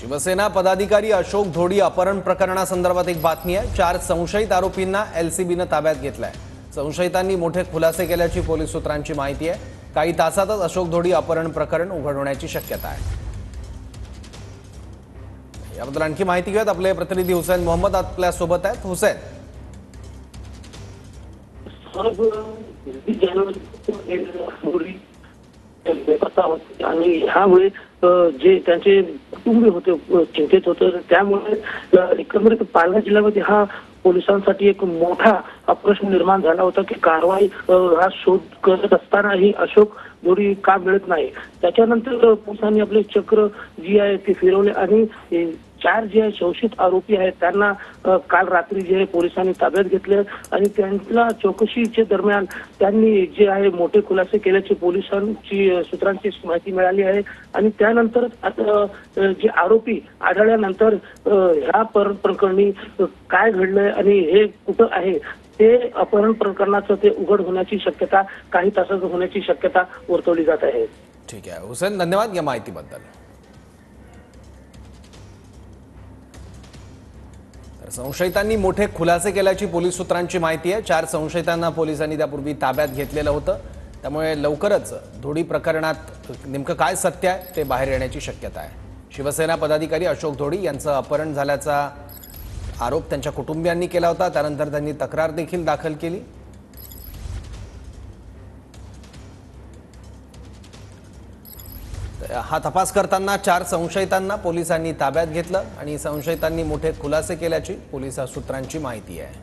शिवसेना पदाधिकारी अशोक धोडी अपहरण प्रकरणासंदर्भात एक बातमी आहे। 4 संशयित आरोपींना एलसीबीने ताब्यात घेतलाय। संशयितांनी मोठे खुलासे केल्याची पोलीस सूत्रांची माहिती आहे। काही तासातच अशोक धोडी अपहरण प्रकरण उघड होण्याची शक्यता आहे। याबद्दल आणखी माहिती घेऊयात, आपले प्रतिनिधी हुसैन मोहम्मद आपल्या सोबत आहेत। हुसैन, आणि ह्यामुळे जे त्यांचे कुटुंबीय होते चिंतित होते, त्यामुळे एकंदरीत पालघर जिल्ह्यामध्ये हा पोलिसांसाठी एक मोठा प्रश्न निर्माण झाला होता की कारवाई हा शोध करत असतानाही अशोक धोडी का मिळत नाही। त्याच्यानंतर पोलिसांनी आपले चक्र जी आहे ते फिरवले आणि 4 जे संशयित आरोपी आहेत त्यांना काल रात्री जे पोलिसांनी ताब्यात घेतले आणि त्यांना चौकशीच्या दरम्यान त्यांनी जे आहे मोठे खुलासे केल्याची पोलिसांची सूत्रांची माहिती मिळाली आहे। आणि त्यानंतर जे आरोपी आढळल्यानंतर ह्या प्रकरणी काय घडलंय आणि हे कुठं आहे ते अपहरण प्रकरणाचं ते उघड होण्याची शक्यता, काही तासात होण्याची शक्यता वर्तवली जात आहे। ठीक आहे हुसैन, धन्यवाद या माहितीबद्दल। संशयितांनी मोठे खुलासे केल्याची पोलीस सूत्रांची माहिती आहे। 4 संशयितांना पोलिसांनी त्यापूर्वी ताब्यात घेतलेलं होतं, त्यामुळे लवकरच धोडी प्रकरणात नेमकं काय सत्य आहे ते बाहेर येण्याची शक्यता आहे। शिवसेना पदाधिकारी अशोक धोडी यांचं अपहरण झाल्याचा आरोप त्यांच्या कुटुंबियांनी केला होता, त्यानंतर त्यांनी तक्रार देखील दाखल केली। हा तपास करताना 4 संशयितांना पोलिसांनी ताब्यात घेतलं आणि संशयितांनी मोठे खुलासे केल्याची पोलीस सूत्रांची माहिती आहे।